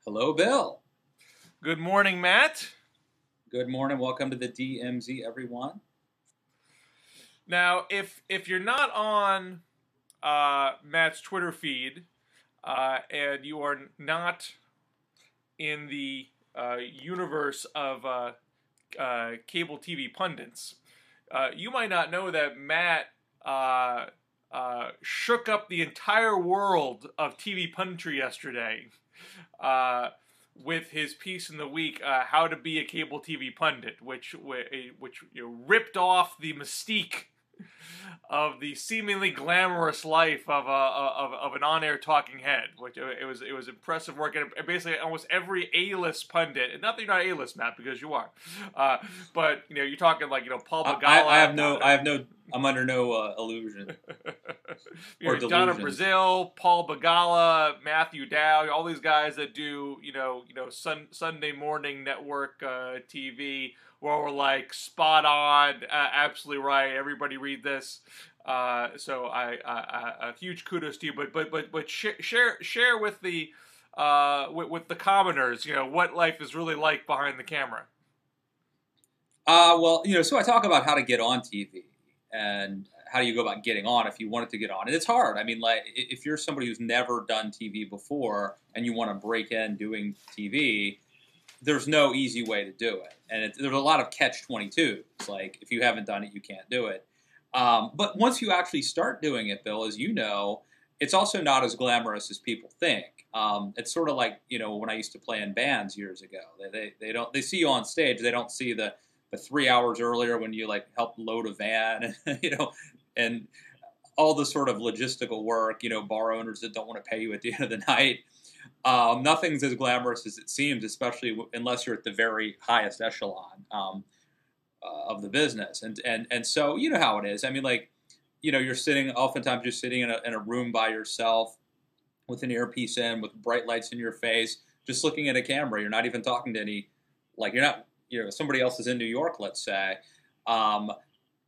Hello, Bill. Good morning, Matt. Good morning. Welcome to the DMZ, everyone. Now, if you're not on Matt's Twitter feed and you are not in the universe of cable TV pundits, you might not know that Matt shook up the entire world of TV punditry yesterday with his piece in the week, "How to Be a Cable TV Pundit," which ripped off the mystique of the seemingly glamorous life of an on-air talking head. Which it was impressive work, and basically almost every A-list pundit, and not that you're not A-list, Matt, because you are, but you're talking like Paul Begala. I'm under no illusion or delusion. Donna Brazil, Paul Begala, Matthew Dow, all these guys that do Sunday morning network TV, where we're like spot on, absolutely right. Everybody read this. So a huge kudos to you. But share with the commoners, what life is really like behind the camera. So I talk about how to get on TV and how do you go about getting on if you wanted to get on. And it's hard. I mean, like, if you're somebody who's never done TV before and you want to break in doing TV, there's no easy way to do it. And there's a lot of catch-22s. Like, if you haven't done it, you can't do it. But once you actually start doing it, Bill, as you know, it's also not as glamorous as people think. It's sort of like, when I used to play in bands years ago. They see you on stage. They don't see the 3 hours earlier when you help load a van, and all the sort of logistical work, bar owners that don't want to pay you at the end of the night. Nothing's as glamorous as it seems, especially unless you're at the very highest echelon of the business. And so you know how it is. I mean, oftentimes you're sitting in a room by yourself with an earpiece in, with bright lights in your face, just looking at a camera. You're not even talking to any, you're not, somebody else is in New York, let's say.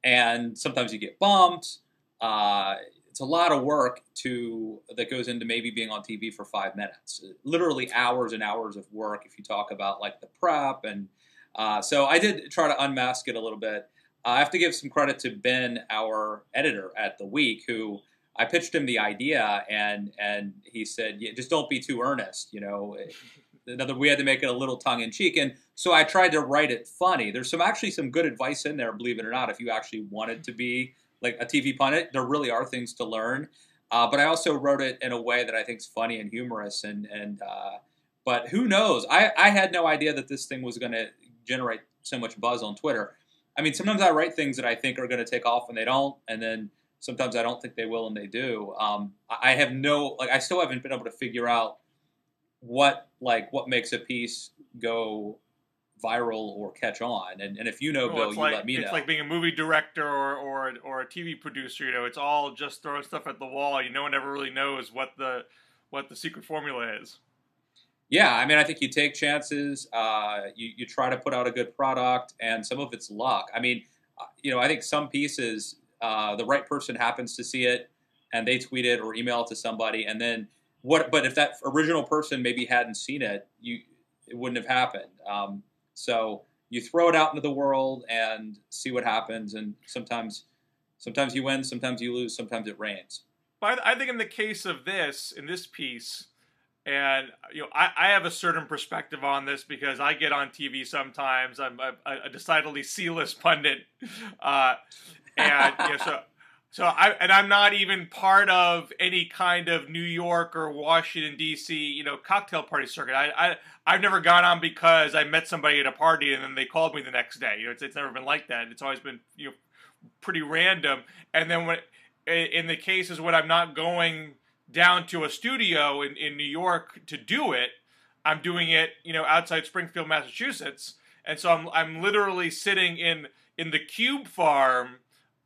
And sometimes you get bumped. It's a lot of work that goes into maybe being on TV for 5 minutes. Literally hours and hours of work if you talk about the prep. And so I did try to unmask it a little bit. I have to give some credit to Ben, our editor at The Week, who I pitched him the idea, and he said, yeah, just don't be too earnest, we had to make it a little tongue-in-cheek, and so I tried to write it funny. There's actually some good advice in there, believe it or not, if you actually wanted to be like a TV pundit. There really are things to learn, but I also wrote it in a way that I think is funny and humorous, but who knows? I had no idea that this thing was going to generate so much buzz on Twitter. I mean, sometimes I write things that I think are going to take off and they don't, and then sometimes I don't think they will and they do. I have I still haven't been able to figure out what makes a piece go viral or catch on, and if you know, Bill, you let me know. It's like being a movie director or a TV producer. It's all just throwing stuff at the wall. No one ever really knows what the secret formula is. Yeah, I mean, I think you take chances. You try to put out a good product, and some of it's luck. I mean, I think some pieces, the right person happens to see it, and they tweet it or email it to somebody, and then But if that original person maybe hadn't seen it, it wouldn't have happened. So you throw it out into the world and see what happens. And sometimes you win, sometimes you lose, sometimes it rains. But I think in the case of in this piece, and I have a certain perspective on this because I get on TV sometimes. I'm a decidedly C-list pundit, So I'm not even part of any kind of New York or Washington D.C. Cocktail party circuit. I've never gone on because I met somebody at a party and then they called me the next day. It's never been like that. It's always been pretty random. And then in the cases when I'm not going down to a studio in New York to do it, I'm doing it outside Springfield, Massachusetts, and so I'm literally sitting in the cube farm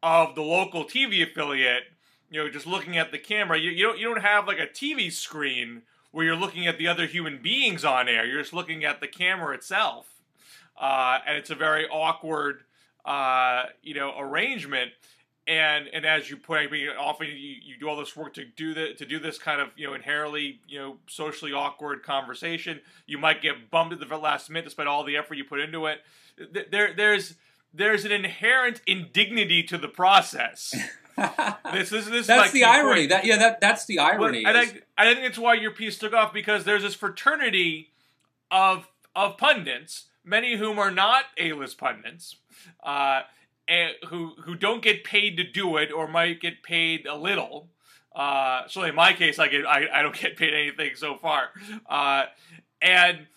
of the local TV affiliate, just looking at the camera. You don't have like a TV screen where you're looking at the other human beings on air. You're just looking at the camera itself, and it's a very awkward, arrangement. and as you point out, often you do all this work to do this kind of inherently socially awkward conversation. You might get bummed at the last minute despite all the effort you put into it. There's an inherent indignity to the process. This that's the irony. That's the irony. And I think it's why your piece took off, because there's this fraternity of pundits, many of whom are not A-list pundits, who don't get paid to do it, or might get paid a little. So in my case, I don't get paid anything so far, and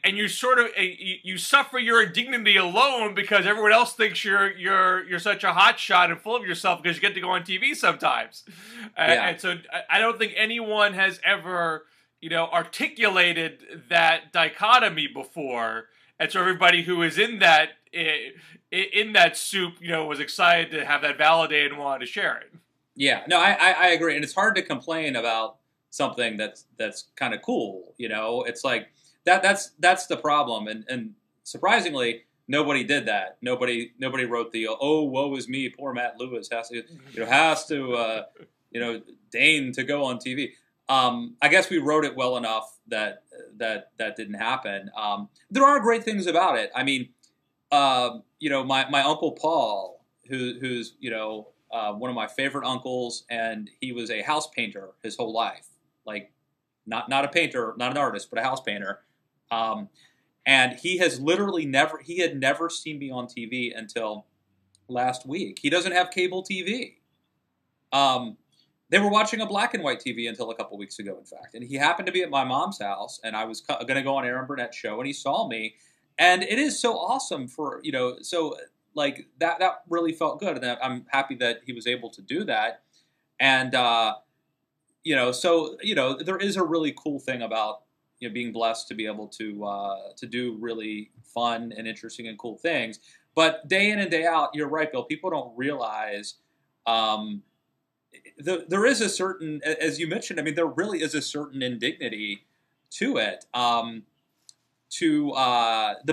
you sort of you suffer your indignity alone because everyone else thinks you're such a hotshot and full of yourself because you get to go on TV sometimes, and so I don't think anyone has ever articulated that dichotomy before, and so everybody who is in that soup was excited to have that validated and wanted to share it. Yeah, no, I agree, and it's hard to complain about something that's kind of cool. It's like. That's the problem, and surprisingly, nobody did that. Nobody wrote the "Oh, woe is me, poor Matt Lewis has to deign to go on TV." I guess we wrote it well enough that didn't happen. There are great things about it. I mean, my Uncle Paul, who's one of my favorite uncles, and he was a house painter his whole life, like not a painter, not an artist, but a house painter. And he has literally never seen me on TV until last week. He doesn't have cable TV. They were watching a black and white TV until a couple weeks ago, in fact. And he happened to be at my mom's house, and I was going to go on Aaron Burnett's show, and he saw me. And it is so awesome so like that really felt good. And I'm happy that he was able to do that. And, there is a really cool thing about, being blessed to be able to do really fun and interesting and cool things. But day in and day out, you're right, Bill, people don't realize there is a certain, as you mentioned, I mean, there really is a certain indignity to it. The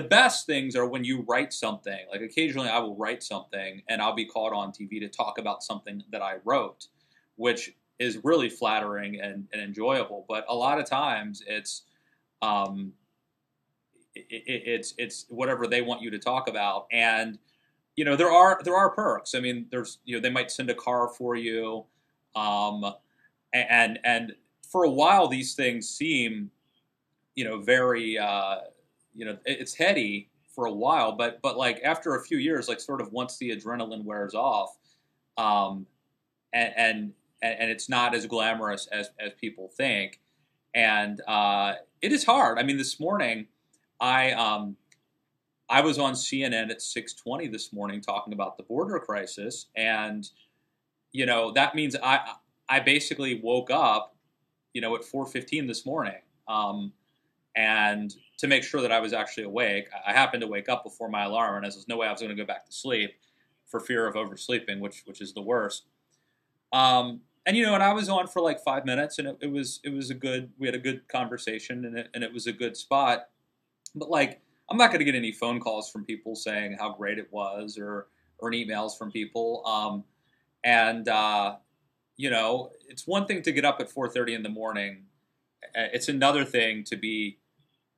best things are when you write something. Like occasionally I will write something and I'll be called on TV to talk about something that I wrote, which is really flattering and enjoyable. But a lot of times it's whatever they want you to talk about. And, there are perks. I mean, there's, they might send a car for you. And for a while, these things seem, very, it's heady for a while, but like after a few years, like sort of once the adrenaline wears off, and it's not as glamorous as people think. And, it is hard. I mean, this morning, I was on CNN at 6:20 this morning talking about the border crisis, and that means I basically woke up, at 4:15 this morning, and to make sure that I was actually awake. I happened to wake up before my alarm, and there's no way I was going to go back to sleep for fear of oversleeping, which is the worst. And I was on for like 5 minutes, and it was we had a good conversation, and it was a good spot. But like, I'm not going to get any phone calls from people saying how great it was, or any emails from people. It's one thing to get up at 4:30 in the morning. It's another thing to be.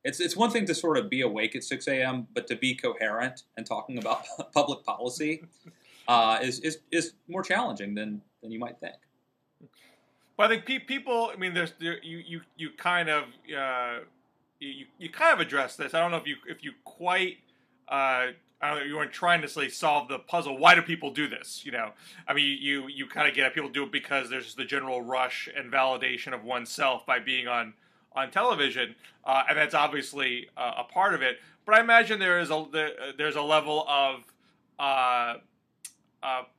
It's one thing to sort of be awake at 6 a.m., but to be coherent and talking about public policy is more challenging than you might think. But I think people. I mean, you kind of you kind of addressed this. I don't know if you quite. I don't know. You weren't trying to solve the puzzle. Why do people do this? I mean, you kind of get it. People do it because there's the general rush and validation of oneself by being on television, and that's obviously a part of it. But I imagine there's a level of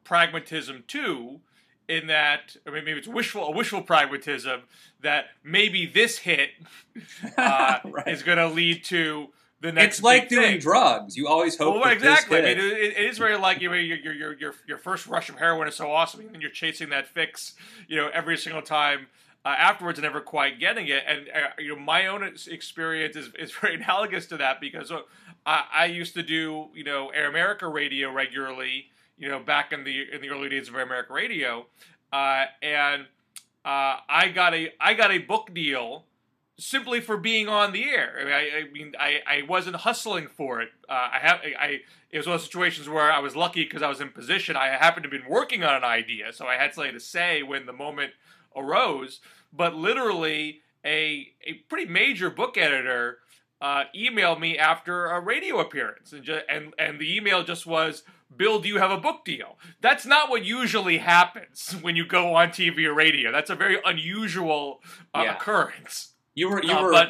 pragmatism too. In that, I mean, maybe it's wishful pragmatism that maybe this hit Right. is going to lead to the next. It's like big doing thing. drugs. You always hope. Well, that exactly. This I mean, it is very like your first rush of heroin is so awesome, and you're chasing that fix, every single time afterwards, and never quite getting it. And my own experience is very analogous to that because I used to do Air America radio regularly back in the early days of American radio, and I got a book deal simply for being on the air. I wasn't hustling for it. It was one of those situations where I was lucky because I was in position. I happened to have been working on an idea, so I had something to say when the moment arose. But literally, a pretty major book editor emailed me after a radio appearance, and the email just was, "Bill, do you have a book deal?" That's not what usually happens when you go on TV or radio. That's a very unusual occurrence. You were.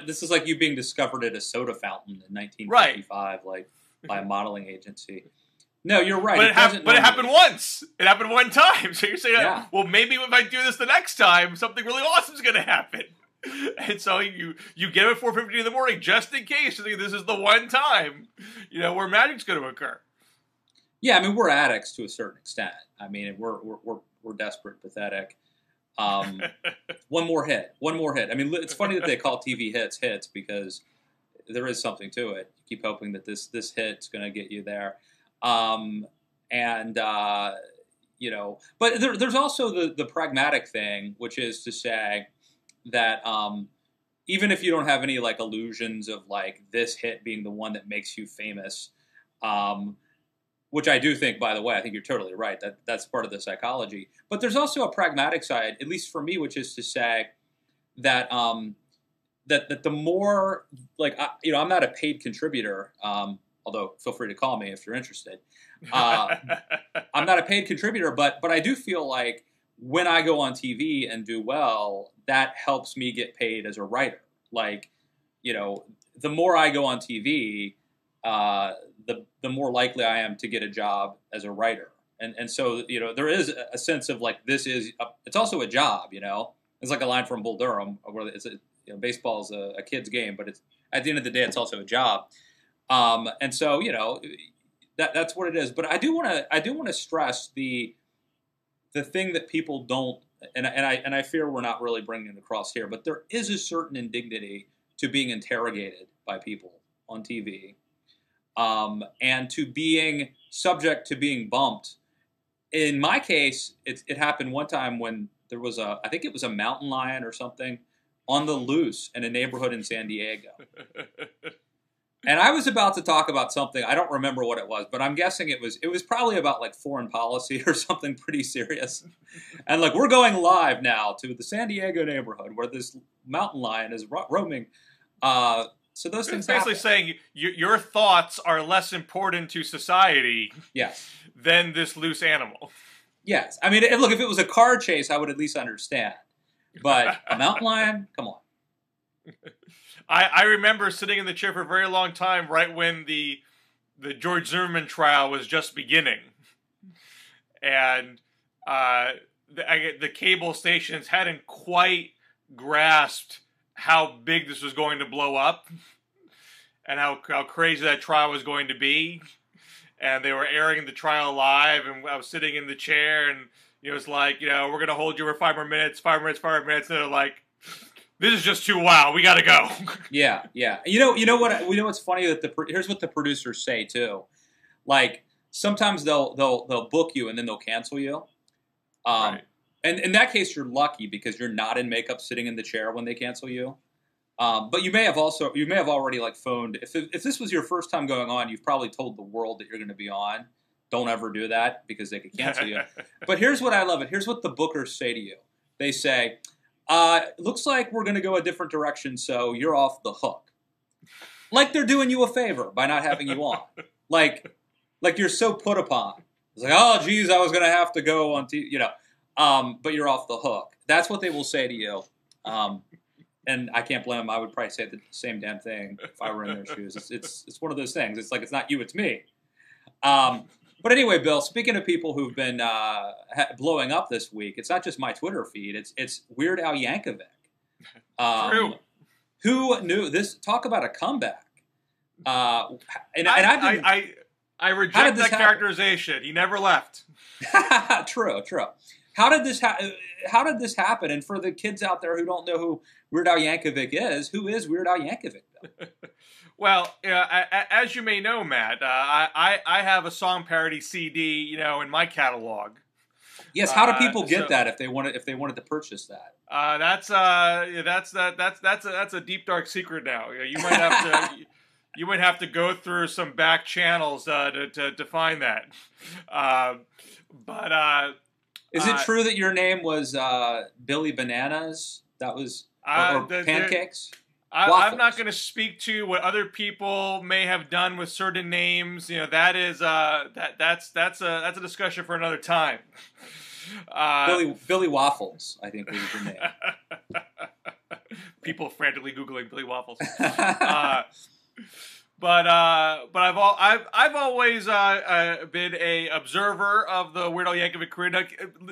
This is like you being discovered at a soda fountain in 1955, like by a modeling agency. No, you're right. But it happened once. It happened one time. So you're saying, well, maybe if I do this the next time, something really awesome is going to happen. And so you get up at 4:50 in the morning just in case. You think this is the one time, where magic's going to occur. Yeah, I mean, we're addicts to a certain extent. I mean, we're desperate, pathetic. One more hit. I mean, it's funny that they call TV hits because there is something to it. You keep hoping that this hit's going to get you there. But there's also the pragmatic thing, which is to say that even if you don't have any like illusions of like this hit being the one that makes you famous, which I do think, by the way, I think you're totally right. That's part of the psychology. But there's also a pragmatic side, at least for me, which is to say that that the more like I'm not a paid contributor, although feel free to call me if you're interested. I'm not a paid contributor, but I do feel like when I go on TV and do well, that helps me get paid as a writer. Like, the more I go on TV, the more likely I am to get a job as a writer. And so, there is a sense of like, it's also a job, It's like a line from Bull Durham, where baseball is a kid's game, but it's at the end of the day, it's also a job. And so, that's what it is. But I do want to stress the thing that people don't, and I fear we're not really bringing it across here, but there is a certain indignity to being interrogated by people on TV. And to being subject to being bumped. In my case, it happened one time when there was I think it was a mountain lion or something on the loose in a neighborhood in San Diego. And I was about to talk about something, I don't remember what it was, but I'm guessing it was probably about like foreign policy or something pretty serious. And like, we're going live now to the San Diego neighborhood where this mountain lion is roaming. So those things basically happen. Saying your thoughts are less important to society than this loose animal. Yes. I mean, look, if it was a car chase, I would at least understand. But a mountain lion? Come on. I remember sitting in the chair for a very long time right when the George Zimmerman trial was just beginning. And the cable stations hadn't quite grasped how big this was going to blow up and how crazy that trial was going to be. And they were airing the trial live, and I was sitting in the chair, and it was like, we're going to hold you for 5 more minutes, 5 minutes, 5 minutes. And they're like, this is just too wild. We got to go. Yeah. You know what's funny here's what the producers say too. Like sometimes they'll book you and then they'll cancel you. Right. And in that case, you're lucky because you're not in makeup sitting in the chair when they cancel you. But you may have already like phoned. If this was your first time going on, you've probably told the world that you're going to be on. Don't ever do that because they could cancel you. But here's what I love it. Here's what the bookers say to you. They say, looks like we're going to go a different direction, so you're off the hook. Like they're doing you a favor by not having you on. Like you're so put upon. It's like, oh, geez, I was going to have to go on TV, but you're off the hook. That's what they will say to you. And I can't blame them. I would probably say the same damn thing if I were in their shoes. It's one of those things. It's like, it's not you, it's me. But anyway, Bill, speaking of people who've been blowing up this week, it's not just my Twitter feed. It's Weird Al Yankovic. True. Who knew this? Talk about a comeback. I reject that characterization. He never left. True. How did this happen? And for the kids out there who don't know who Weird Al Yankovic is, who is Weird Al Yankovic? Well, as you may know, Matt, I have a song parody CD, in my catalog. Yes, how do people get that if they wanted to purchase that? That's a deep dark secret now. You might have to you might have to go through some back channels to find that. Is it true that your name was Billy Bananas? That was or Pancakes? I'm not going to speak to what other people may have done with certain names. That is that's a discussion for another time. Billy Waffles, I think was your name. People frantically Googling Billy Waffles. But I've always been a observer of the Weird Al Yankovic career. Now,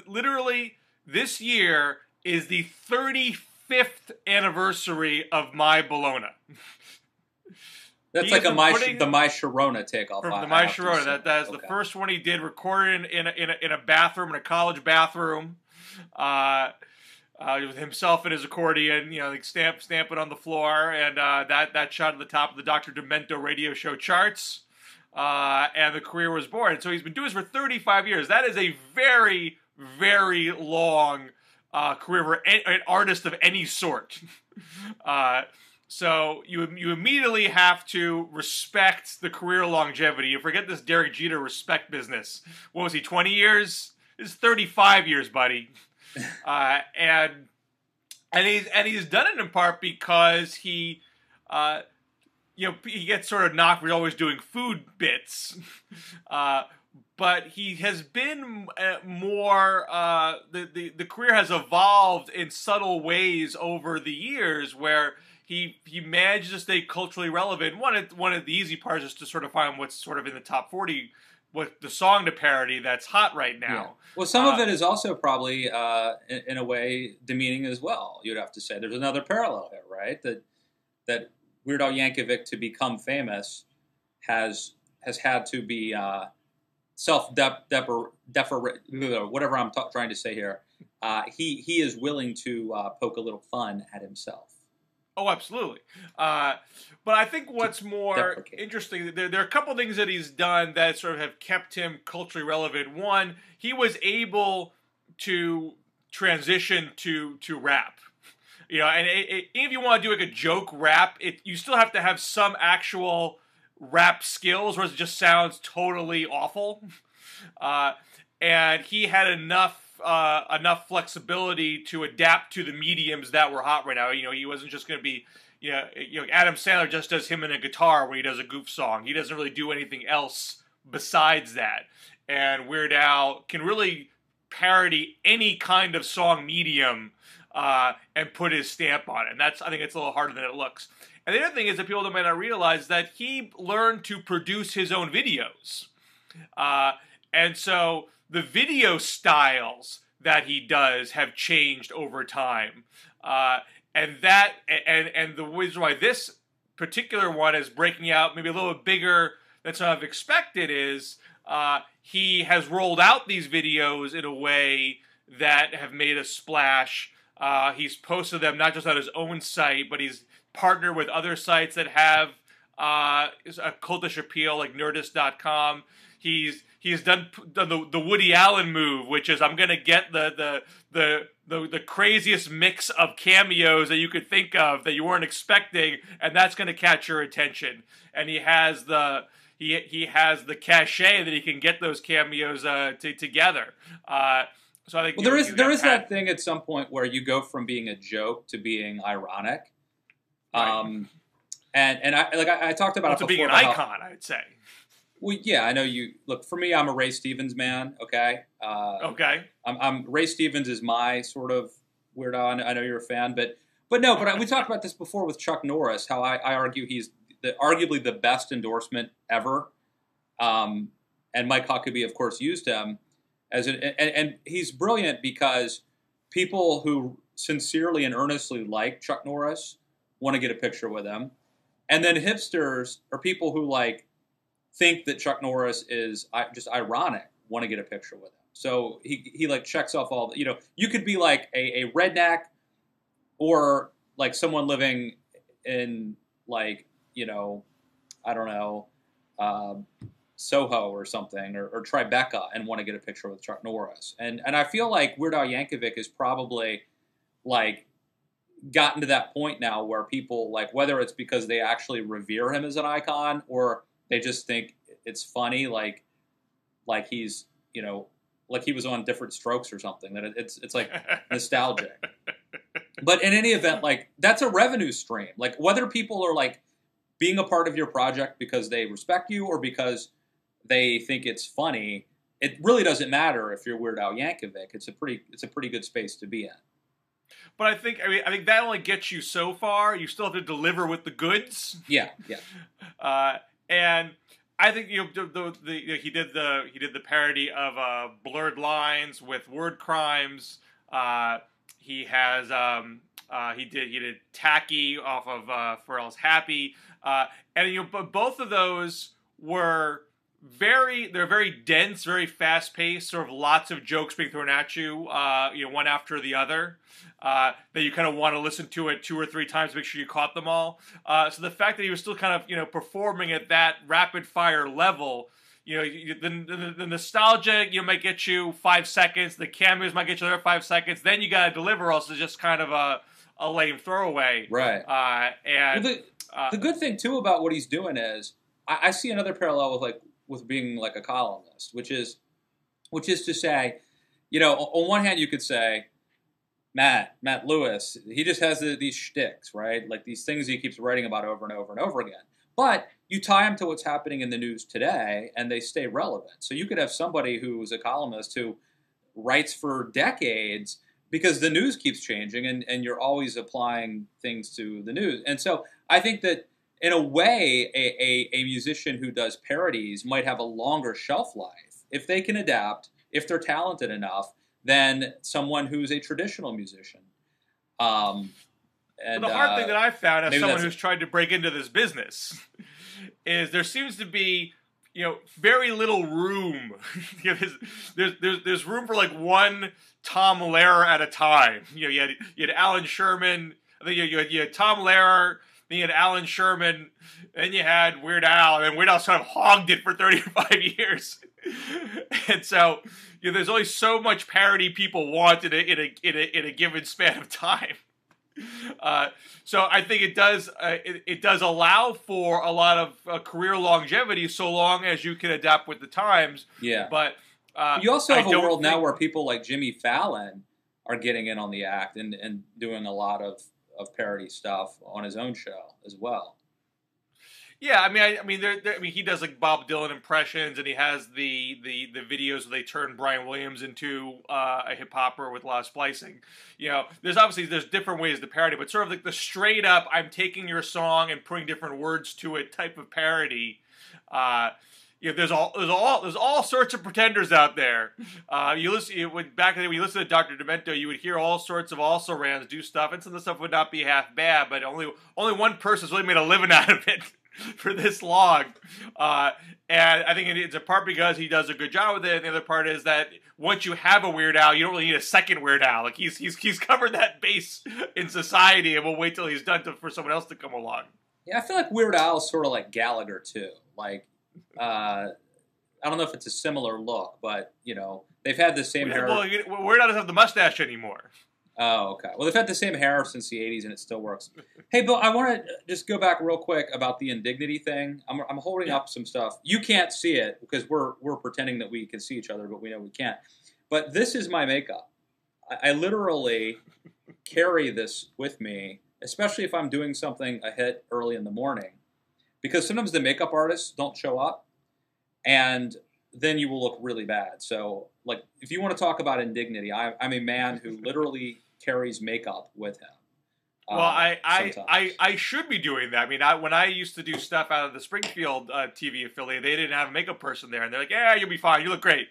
literally, this year is the 35th anniversary of My Bologna. That's like the My Sharona takeoff. From the My Sharona. That's okay. The first one he did, recorded in a bathroom, in a college bathroom, with himself and his accordion, like stamping on the floor, and that shot at the top of the Dr. Demento radio show charts, and the career was born. So he's been doing this for 35 years. That is a very, very long career for an artist of any sort. So you immediately have to respect the career longevity. You forget this Derek Jeter respect business. What was he, 20 years? It's 35 years, buddy. And he's done it in part because he gets sort of knocked for always doing food bits. But he has been more, the career has evolved in subtle ways over the years where he managed to stay culturally relevant. One of the easy parts is to sort of find what's sort of in the top 40, what the song to parody that's hot right now. Yeah. Well, some of it is also probably, in a way, demeaning as well, you'd have to say. There's another parallel here, right? That Weird Al Yankovic, to become famous, has had to be whatever I'm trying to say here. He is willing to poke a little fun at himself. Oh, absolutely. But I think what's more interesting, there are a couple things that he's done that sort of have kept him culturally relevant. One, he was able to transition to rap. And if you want to do like a joke rap, you still have to have some actual rap skills, or it just sounds totally awful. And he had enough flexibility to adapt to the mediums that were hot right now. He wasn't just going to be, Adam Sandler just does him and a guitar when he does a goof song. He doesn't really do anything else besides that. And Weird Al can really parody any kind of song medium and put his stamp on it. And I think it's a little harder than it looks. And the other thing is that people might not realize that he learned to produce his own videos. And so the video styles that he does have changed over time. And the reason why this particular one is breaking out maybe a little bit bigger than some have expected is he has rolled out these videos in a way that have made a splash. He's posted them not just on his own site, but he's partnered with other sites that have a cultish appeal, like Nerdist.com. He's done the Woody Allen move, which is I'm gonna get the craziest mix of cameos that you could think of that you weren't expecting, and that's gonna catch your attention. And he has the cachet that he can get those cameos together. So I think there is that thing at some point where you go from being a joke to being ironic. Right. And I talked about it before. To being an icon, I'd say. Well, yeah, I know you. Look, for me, I'm a Ray Stevens man. Okay. Okay. I'm Ray Stevens is my sort of Weird Al. I know you're a fan, but we talked about this before with Chuck Norris. How I argue he's arguably the best endorsement ever. And Mike Huckabee, of course, used him and he's brilliant because people who sincerely and earnestly like Chuck Norris want to get a picture with him, and then hipsters or people who think that Chuck Norris is just ironic want to get a picture with him. So he like checks off all the, you could be like a redneck or like someone living in like, I don't know, Soho or something, or Tribeca, and want to get a picture with Chuck Norris. And I feel like Weird Al Yankovic is probably like gotten to that point now where people, like, whether it's because they actually revere him as an icon or they just think it's funny, like he's, like he was on Different Strokes or something, that it's like nostalgic. But in any event, like, that's a revenue stream. Like, whether people are like being a part of your project because they respect you or because they think it's funny, it really doesn't matter if you're Weird Al Yankovic. It's a pretty good space to be in. But I think that only gets you so far. You still have to deliver with the goods. Yeah. And I think he did the parody of Blurred Lines with Word Crimes. He did Tacky off of Pharrell's Happy, but both of those were they're very dense, very fast paced, sort of lots of jokes being thrown at you, one after the other. That you kind of want to listen to it 2 or 3 times to make sure you caught them all. So the fact that he was still kind of performing at that rapid fire level, the nostalgia might get you 5 seconds, the cameos might get you another 5 seconds, then you got to deliver. Also, just kind of a lame throwaway, right? And the good thing too about what he's doing is I see another parallel with being like a columnist, which is to say, on one hand you could say, Matt Lewis, he just has these shticks, right? Like these things he keeps writing about over and over and over again. But you tie them to what's happening in the news today, and they stay relevant. So you could have somebody who's a columnist who writes for decades because the news keeps changing, and you're always applying things to the news. And so I think that in a way, a musician who does parodies might have a longer shelf life if they can adapt, if they're talented enough, than someone who's a traditional musician. And the hard thing that I've found as someone who's tried to break into this business is there seems to be, very little room. There's room for like one Tom Lehrer at a time. You had Alan Sherman. I think you had Tom Lehrer. Then you had Alan Sherman. Then you had Weird Al, and Weird Al sort of hogged it for 35 years. And so, there's only so much parody people want in a given span of time. So I think it does allow for a lot of career longevity, so long as you can adapt with the times. Yeah. But you also have a world now where people like Jimmy Fallon are getting in on the act and doing a lot of parody stuff on his own show as well. Yeah, I mean, he does like Bob Dylan impressions, and he has the videos where they turn Brian Williams into a hip hopper with a lot of splicing. There's different ways to parody, but sort of like the straight up, I'm taking your song and putting different words to it type of parody. There's all sorts of pretenders out there. Back in the day when you listen to Dr. Demento, you would hear all sorts of also-rans do stuff, and some of the stuff would not be half bad, but only one person's really made a living out of it for this long. And I think it's a part because he does a good job with it, and the other part is that once you have a Weird Al, you don't really need a second Weird Al. Like he's covered that base in society, and we'll wait till he's done for someone else to come along. Yeah, I feel like Weird Al is sort of like Gallagher too. Like, I don't know if it's a similar look, but they've had the same hair. Well, Weird Al doesn't have the mustache anymore. Oh, okay. Well, they've had the same hair since the 80s, and it still works. Hey, Bill, I want to just go back real quick about the indignity thing. I'm holding up some stuff. You can't see it because we're pretending that we can see each other, but we know we can't. But this is my makeup. I literally carry this with me, especially if I'm doing something a hit early in the morning, because sometimes the makeup artists don't show up, and then you will look really bad. So, like, if you want to talk about indignity, I'm a man who literally carries makeup with him. Well, I should be doing that. I mean, when I used to do stuff out of the Springfield TV affiliate, they didn't have a makeup person there, and they're like, "Yeah, you'll be fine. You look great."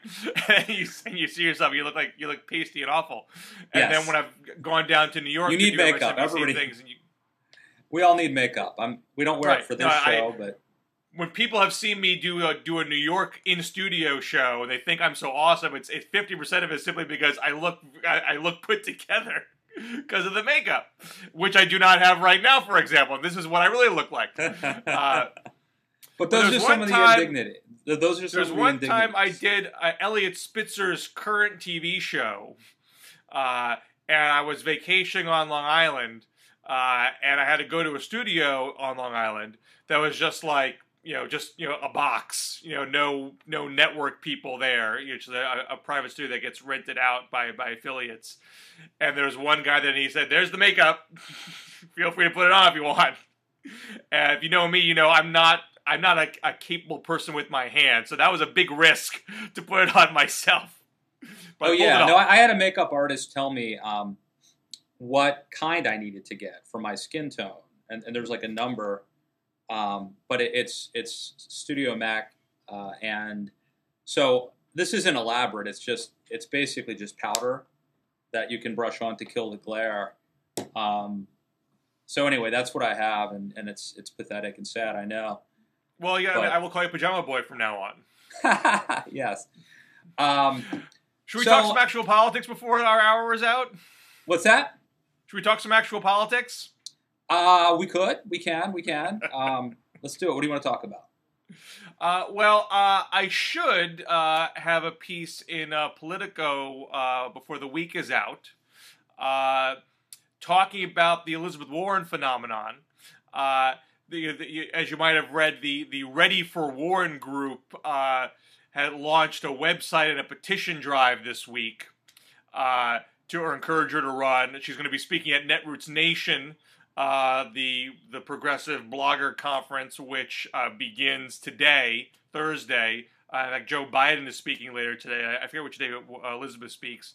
And you see yourself, you look pasty and awful. And then when I've gone down to New York, you need makeup. Everybody, we all need makeup. We don't wear it for this show, but when people have seen me do a New York in studio show and they think I'm so awesome, it's 50% of it simply because I look put together because of the makeup, which I do not have right now, for example. This is what I really look like. But those are some of the indignity. Those are some of the one time I did Elliot Spitzer's current TV show, and I was vacationing on Long Island, and I had to go to a studio on Long Island that was just like, a box, no network people there. It's a private studio that gets rented out by affiliates. And there's one guy that he said, "There's the makeup. Feel free to put it on if you want." And if you know me, I'm not a capable person with my hands, so that was a big risk to put it on myself. But I had a makeup artist tell me what kind I needed to get for my skin tone, and there's like a number. But it's Studio Mac, and so this isn't elaborate. It's basically just powder that you can brush on to kill the glare. So anyway, that's what I have, and it's pathetic and sad, I know. Well, yeah, I will call you Pajama Boy from now on. Yes. Should we talk some actual politics before our hour is out? What's that? Should we talk some actual politics? We can. Let's do it. What do you want to talk about? I should have a piece in Politico before the week is out, talking about the Elizabeth Warren phenomenon. As you might have read, the Ready for Warren group had launched a website and a petition drive this week to encourage her to run. She's going to be speaking at Netroots Nation, the progressive blogger conference, which begins today, Thursday. Like Joe Biden is speaking later today. I forget which day Elizabeth speaks.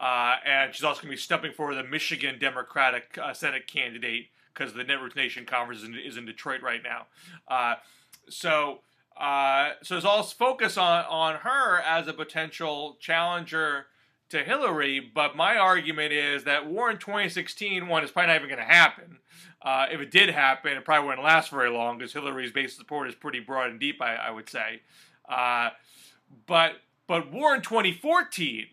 And she's also going to be stepping for the Michigan Democratic Senate candidate because the Netroots Nation conference is in Detroit right now. So there's all focus on her as a potential challenger to Hillary, but my argument is that Warren 2016 one is probably not even going to happen. If it did happen, it probably wouldn't last very long because Hillary's base of support is pretty broad and deep, I would say. But Warren 2014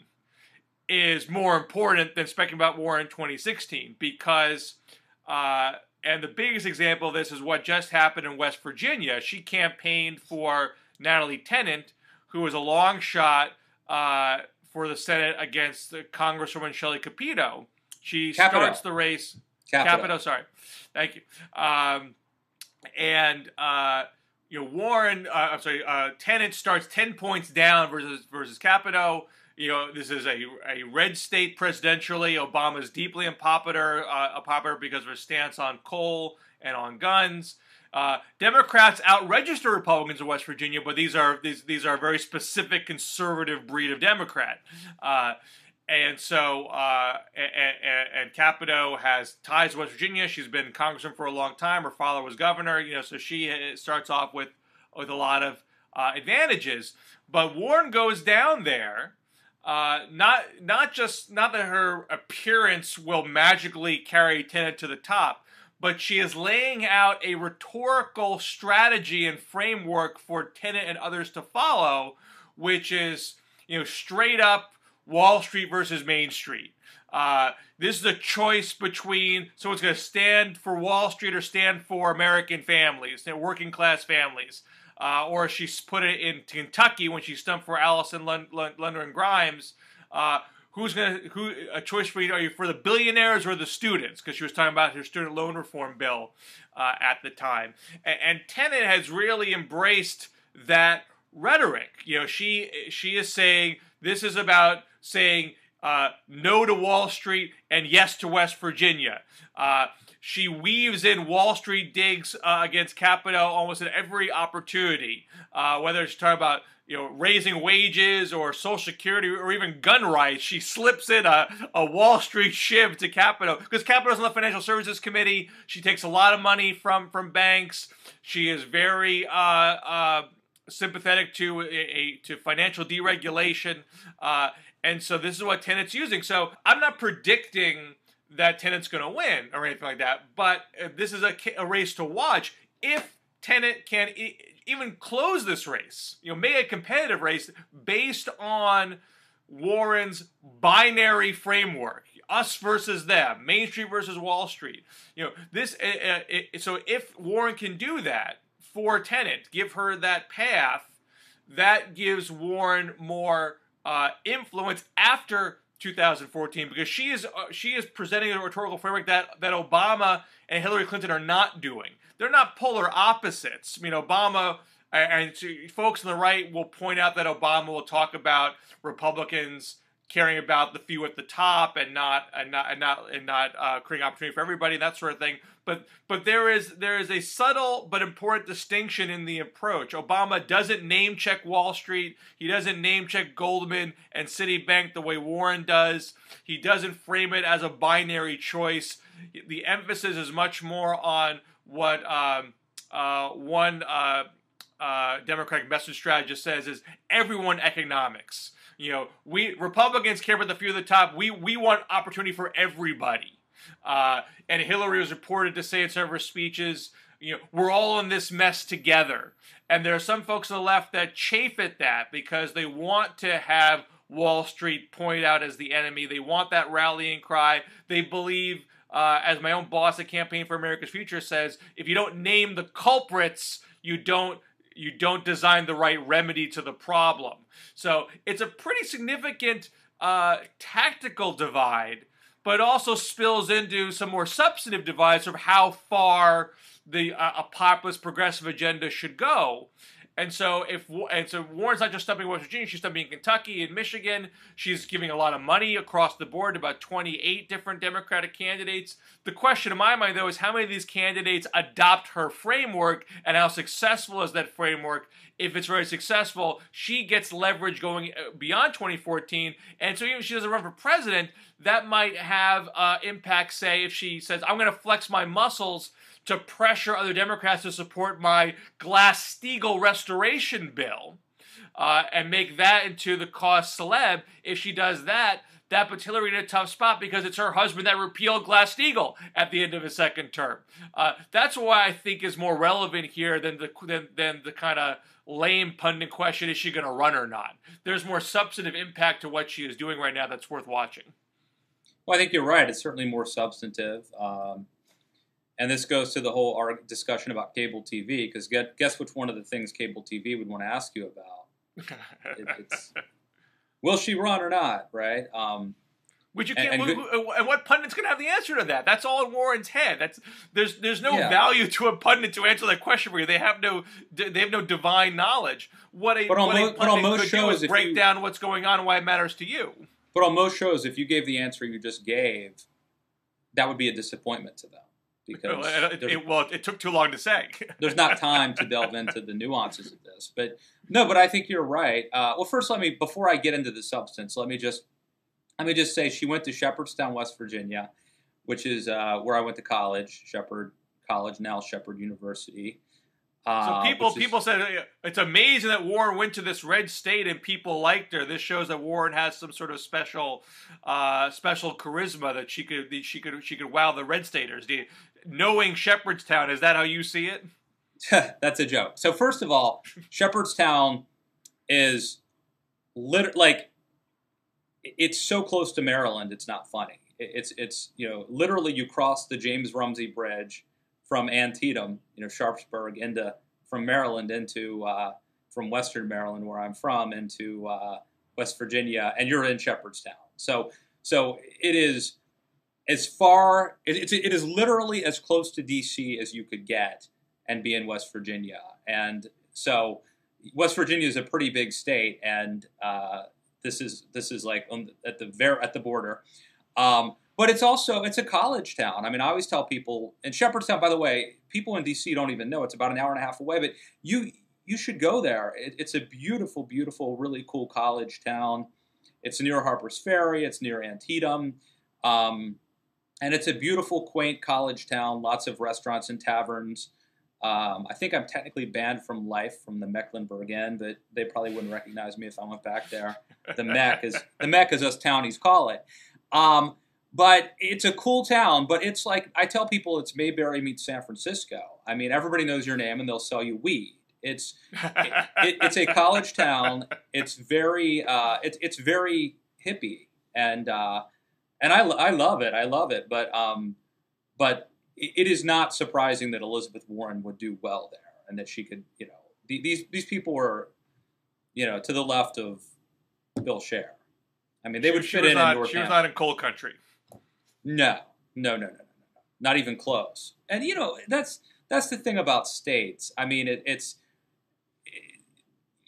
is more important than speculating about Warren 2016 because, and the biggest example of this is what just happened in West Virginia. She campaigned for Natalie Tennant, who was a long shot for the Senate against Congresswoman Shelley Capito. She starts the race. Capito, sorry. Thank you. Warren, Tennant starts 10 points down versus Capito. This is a red state presidentially. Obama's deeply unpopular, because of his stance on coal and on guns. Democrats out-register Republicans in West Virginia, but these are a very specific conservative breed of Democrat. And Capito has ties to West Virginia. She's been congressman for a long time. Her father was governor. So she starts off with a lot of advantages. But Warren goes down there. Not that her appearance will magically carry Tennant to the top, but she is laying out a rhetorical strategy and framework for Tennant and others to follow, which is, straight up Wall Street versus Main Street. This is a choice between someone's going to stand for Wall Street or stand for American families, working class families. Or she's put it in Kentucky when she stumped for Allison Lundgren Grimes. A choice for you? Are you for the billionaires or the students? Because she was talking about her student loan reform bill at the time. And Tennant has really embraced that rhetoric. She is saying this is about saying no to Wall Street and yes to West Virginia. She weaves in Wall Street digs against Capito almost at every opportunity, whether she's talking about raising wages or Social Security or even gun rights. She slips in a Wall Street shiv to Capito because Capito's on the Financial Services Committee. She takes a lot of money from banks. She is very sympathetic to financial deregulation, and so this is what Tennant's using. So I'm not predicting that Tennant's going to win or anything like that, but this is a race to watch. If Tenet can even close this race, make a competitive race based on Warren's binary framework, us versus them, Main Street versus Wall Street. So if Warren can do that for Tenet, give her that path, that gives Warren more influence after 2014, because she is presenting a rhetorical framework that Obama and Hillary Clinton are not doing. They're not polar opposites. Obama and folks on the right will point out that Obama will talk about Republicans caring about the few at the top and not creating opportunity for everybody, that sort of thing. But there is a subtle but important distinction in the approach. Obama doesn't name check Wall Street. He doesn't name check Goldman and Citibank the way Warren does. He doesn't frame it as a binary choice. The emphasis is much more on what one Democratic message strategist says is everyone economics. We Republicans care about the few at the top. We want opportunity for everybody. And Hillary was reported to say in some of her speeches, we're all in this mess together. And there are some folks on the left that chafe at that because they want to have Wall Street pointed out as the enemy. They want that rallying cry. They believe, as my own boss at Campaign for America's Future says, if you don't name the culprits, you don't design the right remedy to the problem. So it's a pretty significant tactical divide, but also spills into some more substantive divides of how far a populist progressive agenda should go. And so Warren's not just stumping West Virginia, she's stumping Kentucky and Michigan. She's giving a lot of money across the board to about 28 different Democratic candidates. The question in my mind, though, is how many of these candidates adopt her framework and how successful is that framework? If it's very successful, she gets leverage going beyond 2014. And so even if she doesn't run for president, that might have impact, say, if she says, I'm going to flex my muscles to pressure other Democrats to support my Glass-Steagall restoration bill and make that into the cause celeb. If she does that, that puts Hillary in a tough spot because it's her husband that repealed Glass-Steagall at the end of his second term. That's why I think is more relevant here than the kind of lame pundit question, is she going to run or not? There's more substantive impact to what she is doing right now that's worth watching. Well, I think you're right. It's certainly more substantive. And this goes to the whole discussion about cable TV, because guess which one of the things cable TV would want to ask you about? It's, will she run or not, right? Which you can't. And what pundit's going to have the answer to that? That's all in Warren's head. There's no value to a pundit to answer that question for you. They have no divine knowledge. What a pundit could do is break down what's going on and why it matters to you. But on most shows, if you gave the answer you just gave, that would be a disappointment to them. Because it took too long to say. There's not time to delve into the nuances of this. But I think you're right. Well, first, before I get into the substance, let me just say she went to Shepherdstown, West Virginia, which is where I went to college, Shepherd College, now Shepherd University. So people said it's amazing that Warren went to this red state and people liked her. This shows that Warren has some sort of special charisma that she could wow the red staters. Knowing Shepherdstown, is that how you see it? That's a joke. So first of all, Shepherdstown is it's so close to Maryland, it's not funny. It's literally you cross the James Rumsey Bridge from Antietam, Sharpsburg, from Maryland into from Western Maryland, where I'm from, into West Virginia, and you're in Shepherdstown. So it is as far. It is literally as close to D.C. as you could get and be in West Virginia. And so West Virginia is a pretty big state, and this is like at the border. But it's a college town. I mean, I always tell people, and Shepherdstown, by the way, people in D.C. don't even know. It's about an hour and a half away, but you should go there. It's a beautiful, beautiful, really cool college town. It's near Harper's Ferry. It's near Antietam. And it's a beautiful, quaint college town, lots of restaurants and taverns. I think I'm technically banned from life from the Mecklenburg Inn, but they probably wouldn't recognize me if I went back there. The Mech, as us townies call it. But it's a cool town. But it's like, I tell people it's Mayberry meets San Francisco. I mean, everybody knows your name and they'll sell you weed. It's a college town. It's very it's very hippie, and I love it. I love it. But it is not surprising that Elizabeth Warren would do well there, and that she could, these people were, to the left of Bill Scher. I mean, they would fit in Northampton. She was not in coal country. No, not even close. And that's the thing about states. I mean, it's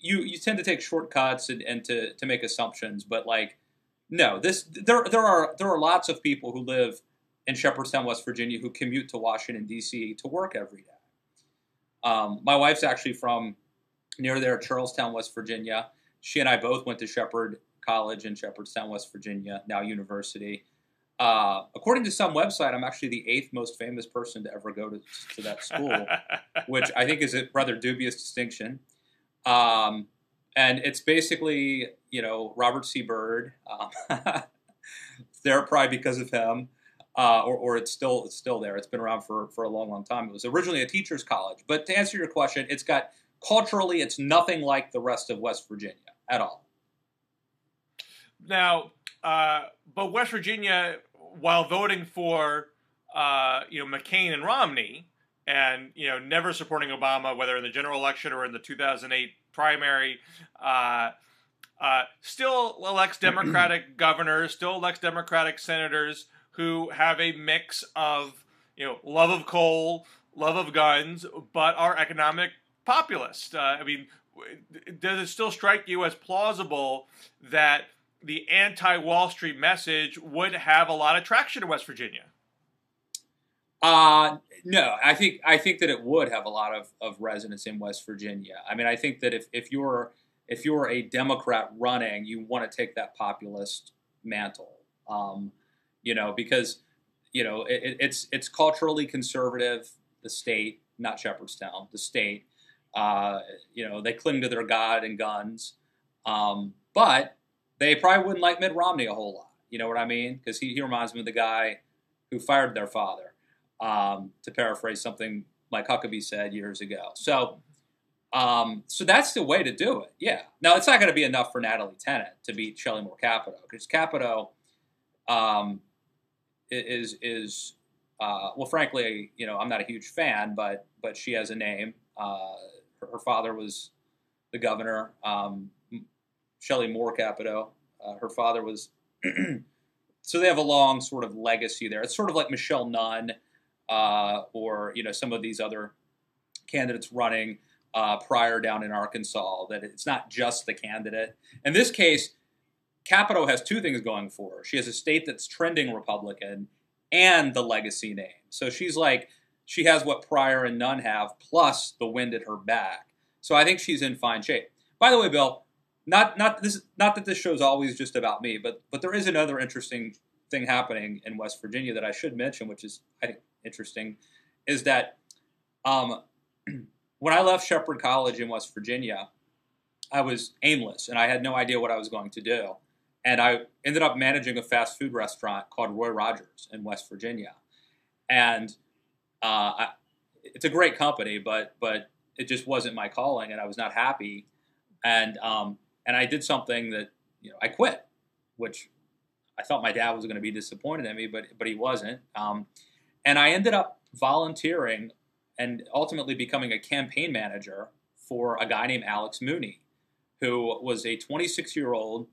you tend to take shortcuts and to make assumptions, but like, no, there are lots of people who live in Shepherdstown, West Virginia, who commute to Washington, D.C. to work every day. My wife's actually from near there, Charlestown, West Virginia. She and I both went to Shepherd College in Shepherdstown, West Virginia, now university. According to some website, I'm actually the 8th most famous person to ever go to that school, which I think is a rather dubious distinction. And it's basically, Robert C. Byrd. There probably because of him, or it's still there. It's been around for a long, long time. It was originally a teacher's college. But to answer your question, culturally, it's nothing like the rest of West Virginia at all. Now, but West Virginia, while voting for, McCain and Romney, and never supporting Obama, whether in the general election or in the 2008 primary, still elects Democratic governors, still elects Democratic senators who have a mix of love of coal, love of guns, but are economic populists. I mean, does it still strike you as plausible that the anti-Wall Street message would have a lot of traction in West Virginia? No, I think that it would have a lot of resonance in West Virginia. I mean, I think that if you're a Democrat running, you want to take that populist mantle, because it's culturally conservative. The state, not Shepherdstown, the state. They cling to their God and guns, but they probably wouldn't like Mitt Romney a whole lot. You know what I mean? Because he reminds me of the guy who fired their father, to paraphrase something Mike Huckabee said years ago. So that's the way to do it. Yeah. Now, it's not going to be enough for Natalie Tennant to beat Shelley Moore Capito, because Capito is well, frankly, I'm not a huge fan, but she has a name. Her father was the governor. Shelley Moore Capito. Her father was, so they have a long sort of legacy there. It's sort of like Michelle Nunn, or some of these other candidates running prior down in Arkansas. That it's not just the candidate. In this case, Capito has two things going for her. She has a state that's trending Republican and the legacy name. So she has what Pryor and Nunn have, plus the wind at her back. So I think she's in fine shape. By the way, Bill, not that this show's always just about me, but there is another interesting thing happening in West Virginia that I should mention, which is, I think, interesting, is that when I left Shepherd College in West Virginia, I was aimless and I had no idea what I was going to do. And I ended up managing a fast food restaurant called Roy Rogers in West Virginia. And it's a great company, but it just wasn't my calling, and I was not happy. And I did something that, I quit, which I thought my dad was going to be disappointed in me, but he wasn't. And I ended up volunteering and ultimately becoming a campaign manager for a guy named Alex Mooney, who was a 26-year-old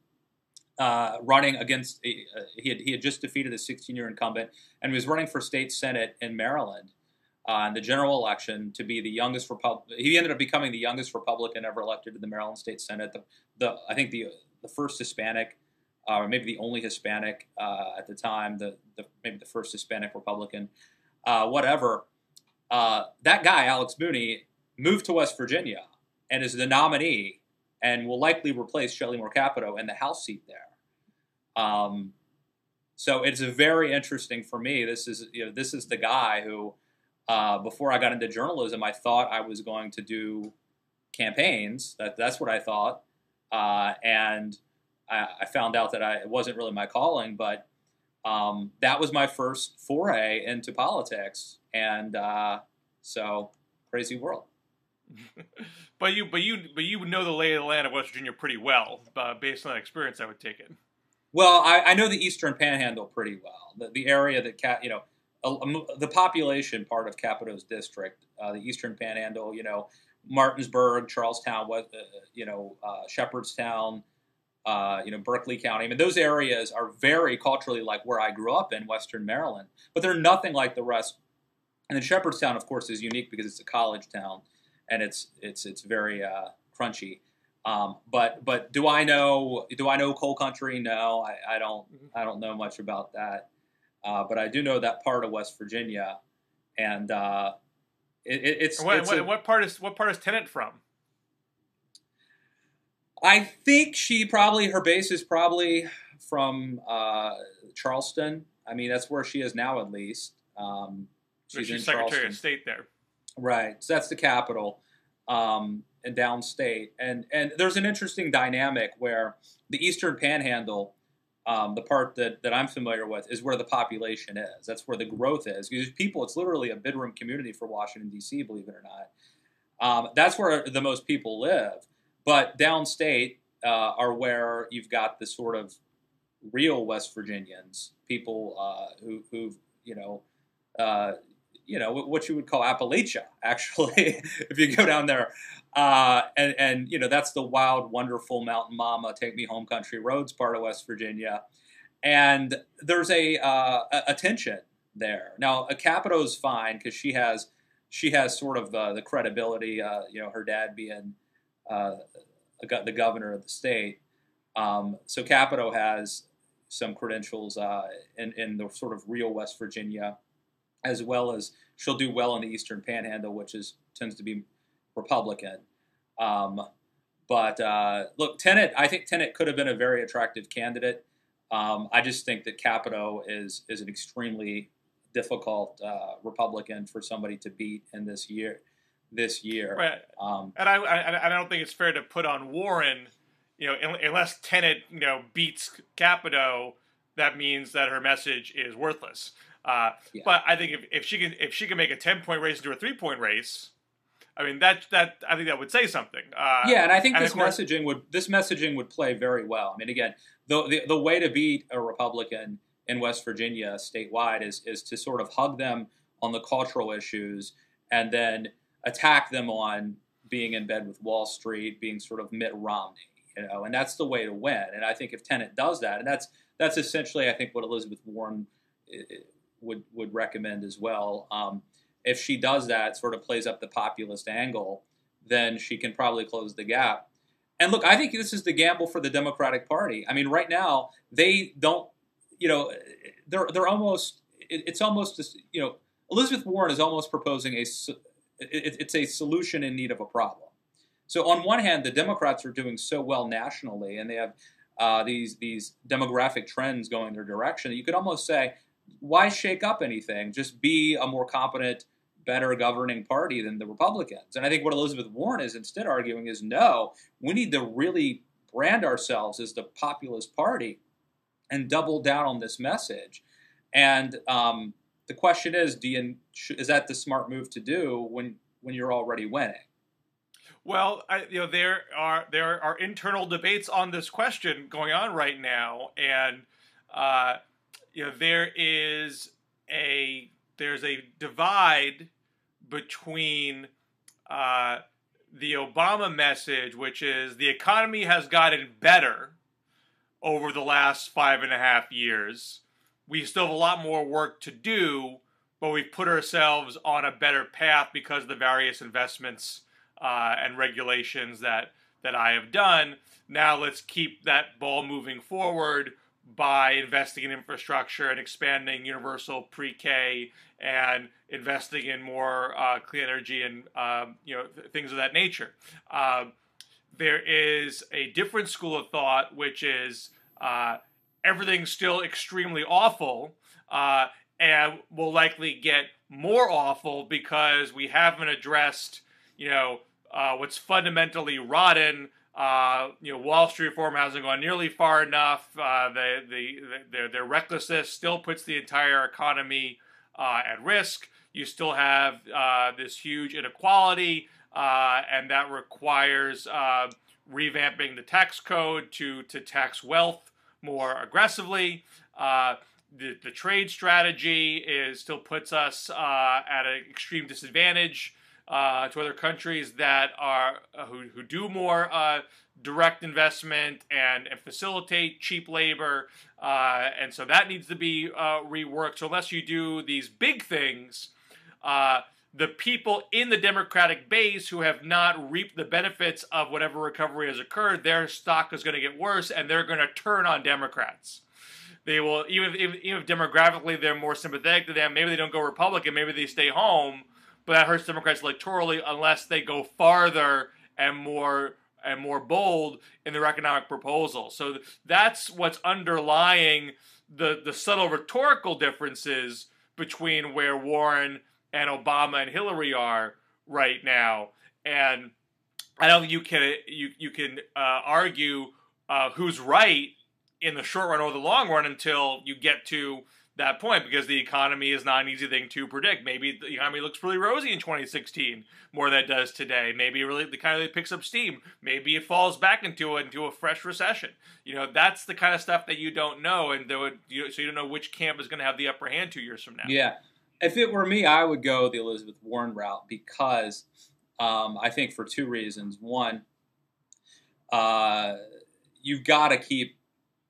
running against, he had just defeated a 16-year incumbent and was running for state senate in Maryland in the general election to be the youngest he ended up becoming the youngest Republican ever elected to the Maryland State Senate. I think the first Hispanic, or maybe the only Hispanic at the time, maybe the first Hispanic Republican, whatever. That guy, Alex Mooney, moved to West Virginia and is the nominee and will likely replace Shelley Moore Capito in the House seat there. So it's very interesting for me. This is the guy who, before I got into journalism, I thought I was going to do campaigns. That's what I thought. And I found out that it wasn't really my calling, but That was my first foray into politics, and so crazy world. But you know the lay of the land of West Virginia pretty well, based on that experience, I would take it. Well, I know the Eastern Panhandle pretty well. The area that the population part of Capito's district, the Eastern Panhandle, Martinsburg, Charlestown, Shepherdstown, Berkeley County. I mean, those areas are very culturally like where I grew up in Western Maryland, but they're nothing like the rest. And then Shepherdstown, of course, is unique because it's a college town, and it's very crunchy. But do I know coal country? No, I don't know much about that. But I do know that part of West Virginia, and what part is Tennant from? I think her base is probably from Charleston. I mean, that's where she is now, at least. She's in Secretary Charleston. Of State there, right? So that's the capital, and downstate. And there's an interesting dynamic where the Eastern Panhandle, the part that I'm familiar with, is where the population is. That's where the growth is. Because it's literally a bedroom community for Washington, D.C., believe it or not. That's where the most people live. But downstate are where you've got the sort of real West Virginians, people who've what you would call Appalachia, actually, if you go down there. And that's the wild, wonderful mountain mama, take me home country roads part of West Virginia. And there's a tension there. Now, Capito's fine because she has sort of the credibility, her dad being the governor of the state. So Capito has some credentials in the sort of real West Virginia, as well as she'll do well in the Eastern Panhandle, which tends to be Republican. But look, I think Tennant could have been a very attractive candidate. I just think that Capito is an extremely difficult Republican for somebody to beat in this year. Right. And I don't think it's fair to put on Warren, unless Tennant, beats Capito, that means that her message is worthless. Yeah. But I think if she can make a 10-point race into a 3-point race, I mean I think that would say something. And I think this messaging would play very well. I mean, again, the way to beat a Republican in West Virginia statewide is to sort of hug them on the cultural issues and then attack them on being in bed with Wall Street, being sort of Mitt Romney, and that's the way to win. And I think if Tennant does that, and that's essentially I think what Elizabeth Warren would recommend as well. If she does that, sort of plays up the populist angle, then she can probably close the gap. And look, I think this is the gamble for the Democratic Party. I mean, right now they don't, they're almost. It's almost this, Elizabeth Warren is almost proposing it's a solution in need of a problem. So on one hand, the Democrats are doing so well nationally, and they have these demographic trends going their direction that you could almost say, why shake up anything? Just be a more competent, better governing party than the Republicans. And I think what Elizabeth Warren is instead arguing is, no, we need to really brand ourselves as the populist party and double down on this message. And the question is, is that the smart move to do when you're already winning? Well, there are internal debates on this question going on right now, and there's a divide between the Obama message, which is the economy has gotten better over the last 5.5 years. We still have a lot more work to do, but we've put ourselves on a better path because of the various investments and regulations that I have done. Now let's keep that ball moving forward by investing in infrastructure and expanding universal pre-K and investing in more clean energy and things of that nature. There is a different school of thought, which is everything's still extremely awful and will likely get more awful because we haven't addressed what's fundamentally rotten Wall Street reform hasn't gone nearly far enough. Their recklessness still puts the entire economy at risk. You still have this huge inequality, and that requires revamping the tax code to tax wealth more aggressively. The trade strategy still puts us at an extreme disadvantage to other countries that are who do more direct investment and facilitate cheap labor, and so that needs to be reworked. So unless you do these big things, the people in the Democratic base who have not reaped the benefits of whatever recovery has occurred, their stock is going to get worse, and they're going to turn on Democrats. They will, even if demographically they're more sympathetic to them, maybe they don't go Republican, maybe they stay home, but that hurts Democrats electorally unless they go farther and more bold in their economic proposal. So that's what's underlying the subtle rhetorical differences between where Warren and Obama and Hillary are right now. And I don't think you can argue who's right in the short run or the long run until you get to that point, because the economy is not an easy thing to predict. Maybe the economy looks really rosy in 2016 more than it does today. Maybe really the kind of picks up steam. Maybe it falls back into a fresh recession. That's the kind of stuff that you don't know, and so you don't know which camp is going to have the upper hand 2 years from now. Yeah, if it were me, I would go the Elizabeth Warren route because I think for two reasons. One, you've got to keep.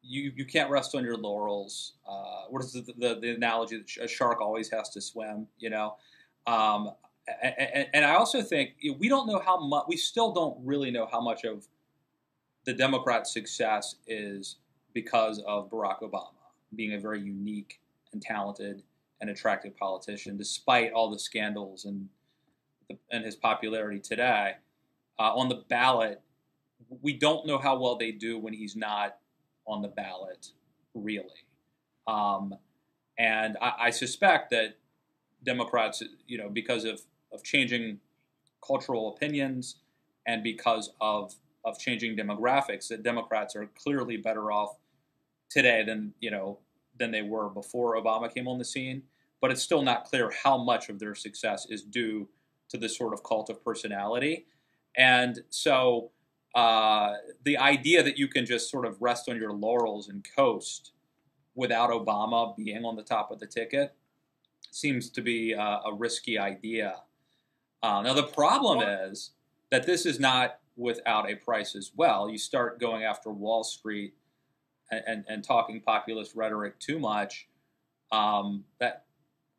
You can't rest on your laurels. What is the analogy that a shark always has to swim? And I also think we don't know how much. We still don't really know how much of the Democrats' success is because of Barack Obama being a very unique and talented and attractive politician, despite all the scandals and his popularity today. On the ballot, we don't know how well they do when he's not on the ballot, really. And I suspect that Democrats, because of changing cultural opinions and because of changing demographics, that Democrats are clearly better off today than they were before Obama came on the scene. But it's still not clear how much of their success is due to this sort of cult of personality. And so the idea that you can just sort of rest on your laurels and coast without Obama being on the top of the ticket seems to be a risky idea. Now, the problem is that this is not without a price as well. You start going after Wall Street and talking populist rhetoric too much, that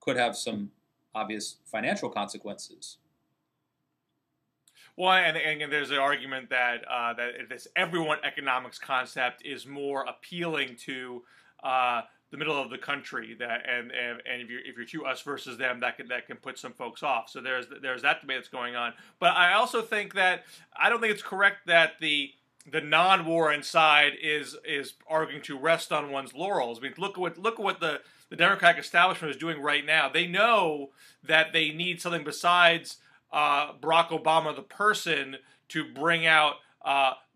could have some obvious financial consequences. Well, and there's an argument that this everyone economics concept is more appealing to the middle of the country, and if you're too us versus them, that can put some folks off. So there's that debate that's going on. But I also think that I don't think it's correct that the non-Warren side is arguing to rest on one's laurels. I mean, look at what the Democratic establishment is doing right now. They know that they need something besides Barack Obama, the person, to bring out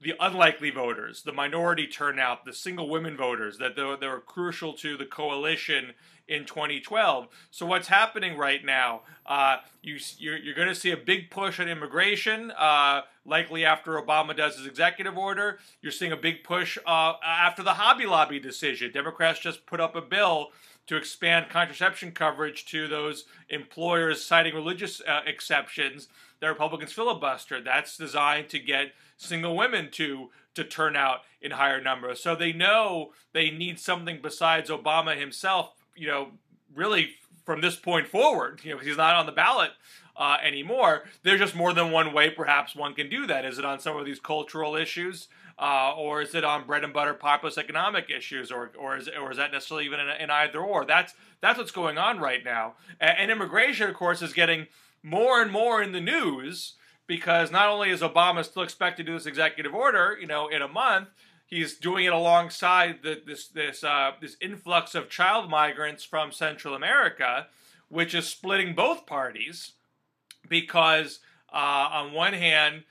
the unlikely voters, the minority turnout, the single women voters that they were crucial to the coalition in 2012. So what's happening right now? You're going to see a big push on immigration, likely after Obama does his executive order. You're seeing a big push after the Hobby Lobby decision. Democrats just put up a bill to expand contraception coverage to those employers citing religious exceptions that Republicans filibustered. That's designed to get single women to turn out in higher numbers. So they know they need something besides Obama himself, really from this point forward, because he's not on the ballot anymore. There's just more than one way perhaps one can do that. Is it on some of these cultural issues? Or is it on bread and butter populist economic issues, or is that necessarily even in either or? That's what's going on right now. And immigration, of course, is getting more and more in the news because not only is Obama still expected to do this executive order, in a month, he's doing it alongside this influx of child migrants from Central America, which is splitting both parties because on one hand,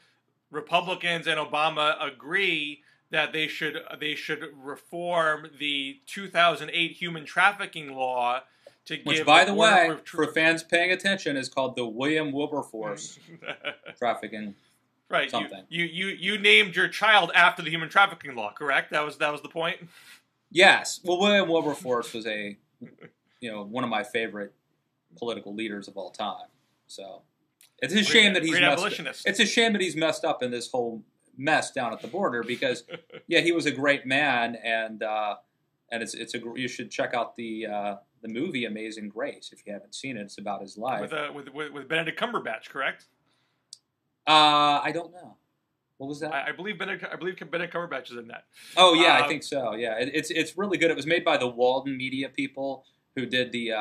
Republicans and Obama agree that they should reform the 2008 human trafficking law to give. Which, by the way, for fans paying attention, is called the William Wilberforce trafficking. Right. Something. You named your child after the human trafficking law, correct? That was the point. Yes. Well, William Wilberforce was one of my favorite political leaders of all time. So it's a shame that he's messed up in this whole mess down at the border, because he was a great man, and you should check out the movie Amazing Grace if you haven't seen it. It's about his life with Benedict Cumberbatch, correct? I don't know. What was that? I believe Benedict Cumberbatch is in that. Oh yeah, I think so. Yeah, it's really good. It was made by the Walden Media people who did the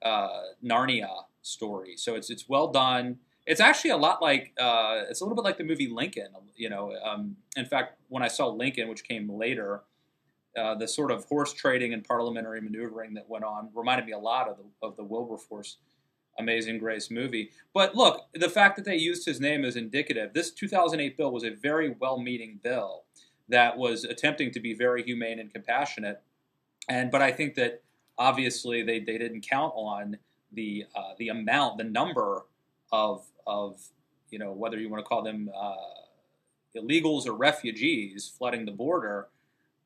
Narnia story. So it's well done. It's actually a lot like it's a little bit like the movie Lincoln. In fact, when I saw Lincoln, which came later, the sort of horse trading and parliamentary maneuvering that went on reminded me a lot of the Wilberforce Amazing Grace movie. But look, the fact that they used his name is indicative. This 2008 bill was a very well-meaning bill that was attempting to be very humane and compassionate. But I think that obviously they didn't count on the amount, the number of whether you want to call them illegals or refugees flooding the border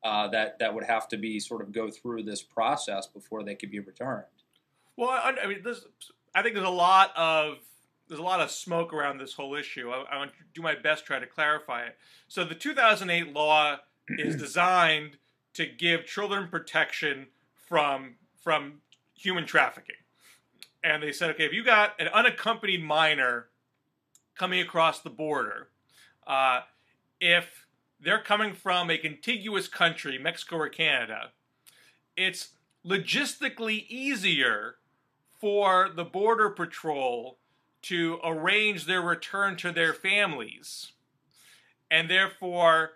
that would have to be sort of go through this process before they could be returned. Well, I mean, I think there's a lot of smoke around this whole issue. I want to do my best to try to clarify it. So the 2008 law is designed to give children protection from human trafficking. And they said, okay, if you got an unaccompanied minor coming across the border, if they're coming from a contiguous country, Mexico or Canada, it's logistically easier for the Border Patrol to arrange their return to their families. And therefore,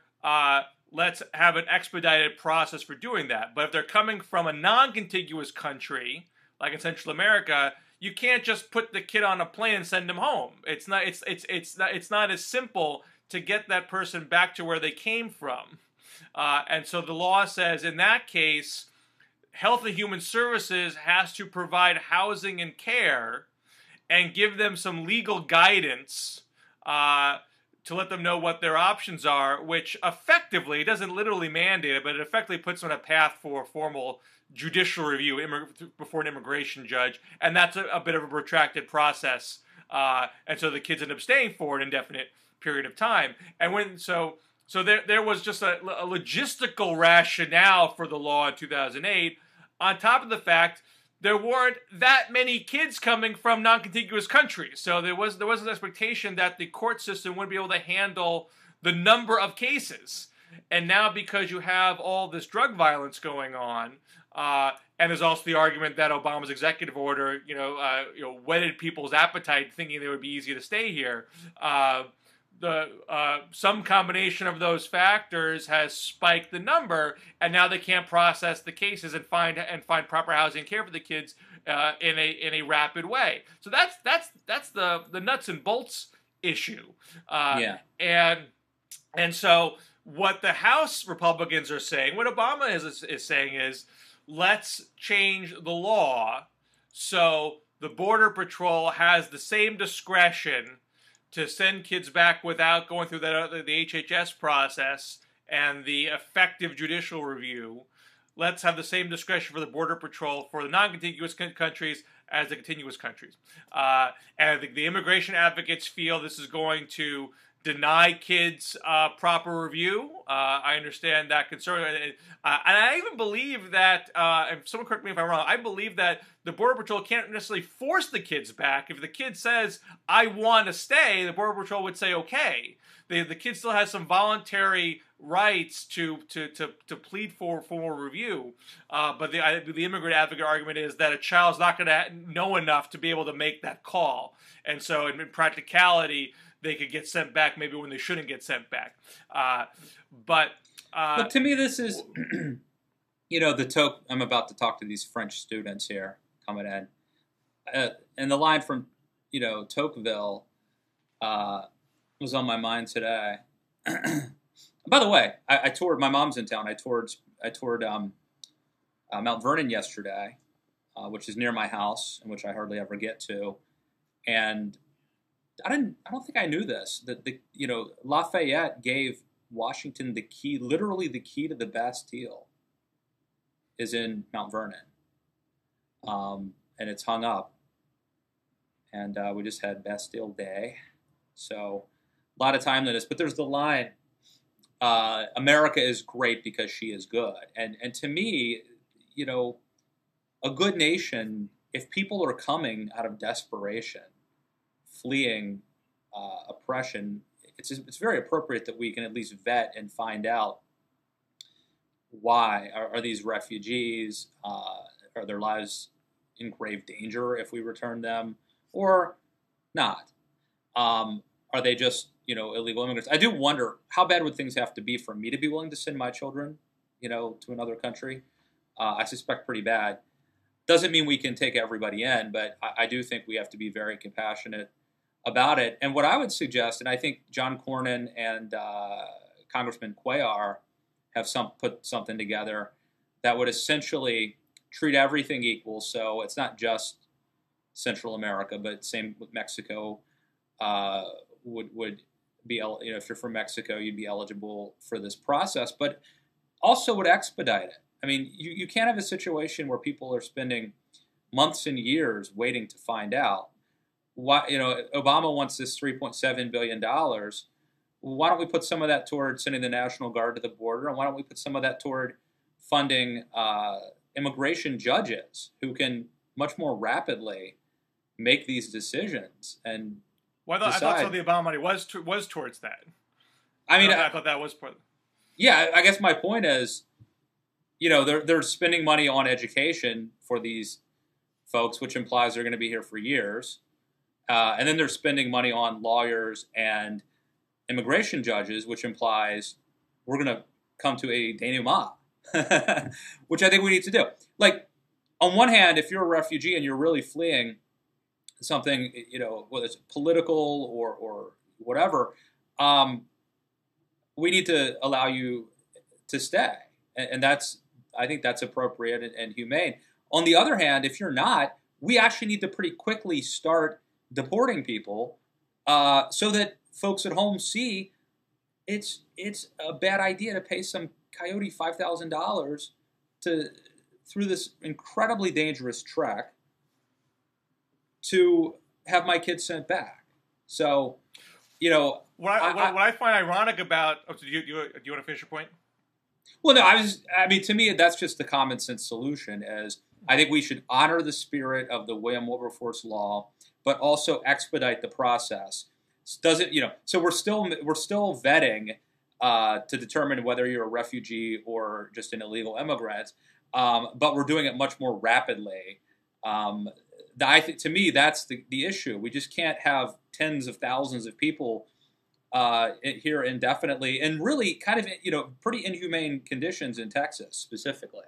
let's have an expedited process for doing that. But if they're coming from a non-contiguous country, like in Central America, you can't just put the kid on a plane and send him home. It's not as simple to get that person back to where they came from. And so the law says in that case, Health and Human Services has to provide housing and care and give them some legal guidance to let them know what their options are, which effectively, it doesn't literally mandate it, but it effectively puts them on a path for formal judicial review before an immigration judge, and that's a bit of a protracted process. And so the kids end up staying for an indefinite period of time. And so there was just a logistical rationale for the law in 2008, on top of the fact there weren't that many kids coming from non-contiguous countries. So there was an expectation that the court system wouldn't be able to handle the number of cases. And now, because you have all this drug violence going on, and there's also the argument that Obama's executive order, whetted people's appetite, thinking they would be easy to stay here. Some combination of those factors has spiked the number, and now they can't process the cases and find proper housing and care for the kids in a rapid way. So that's the nuts and bolts issue. And so what the House Republicans are saying, what Obama is saying is, let's change the law so the Border Patrol has the same discretion to send kids back without going through the HHS process and the effective judicial review. Let's have the same discretion for the Border Patrol for the non-contiguous countries as the contiguous countries. And the immigration advocates feel this is going to deny kids proper review. I understand that concern. And I even believe that, and someone correct me if I'm wrong, I believe that the Border Patrol can't necessarily force the kids back. If the kid says, I want to stay, the Border Patrol would say, okay. The kid still has some voluntary rights to plead for formal review. But the immigrant advocate argument is that a child's not going to know enough to be able to make that call. And so in practicality, they could get sent back maybe when they shouldn't get sent back. But to me, this is, I'm about to talk to these French students here coming in. And the line from, Tocqueville, was on my mind today. By the way, I toured. My mom's in town. I toured Mount Vernon yesterday, which is near my house and which I hardly ever get to. And I don't think I knew this, that Lafayette gave Washington the key, literally the key to the Bastille is in Mount Vernon. And it's hung up. And we just had Bastille Day. So a lot of timeliness. But there's the line, America is great because she is good. And to me, a good nation, if people are coming out of desperation, fleeing oppression, it's very appropriate that we can at least vet and find out why. Are these refugees? Are their lives in grave danger if we return them, or not? Are they just illegal immigrants? I do wonder how bad would things have to be for me to be willing to send my children, to another country. I suspect pretty bad. Doesn't mean we can take everybody in, but I do think we have to be very compassionate about it. And what I would suggest, and I think John Cornyn and Congressman Cuellar have put something together that would essentially treat everything equal. So it's not just Central America, but same with Mexico. Would be, if you're from Mexico, you'd be eligible for this process, but also would expedite it. I mean, you can't have a situation where people are spending months and years waiting to find out. Why, Obama wants this $3.7 billion. Why don't we put some of that toward sending the National Guard to the border? And why don't we put some of that toward funding immigration judges who can much more rapidly make these decisions and decide. I thought some of the Obama money was towards that. I thought that was part of it. Yeah, I guess my point is, they're spending money on education for these folks, which implies they're going to be here for years. And then they're spending money on lawyers and immigration judges, which implies we're going to come to a denouement, which I think we need to do. Like, on one hand, if you're a refugee and you're really fleeing something, whether it's political or whatever, we need to allow you to stay. And I think that's appropriate and humane. On the other hand, if you're not, we actually need to pretty quickly start deporting people so that folks at home see it's a bad idea to pay some coyote $5,000 through this incredibly dangerous trek to have my kids sent back. So, what I find ironic about do you want to finish your point? Well, no, to me, that's just the common sense solution. As I think we should honor the spirit of the William Wilberforce law, but also expedite the process. So we're still vetting to determine whether you're a refugee or just an illegal immigrant, but we're doing it much more rapidly. I think, to me, that's the issue. We just can't have tens of thousands of people here indefinitely, and really kind of pretty inhumane conditions in Texas specifically.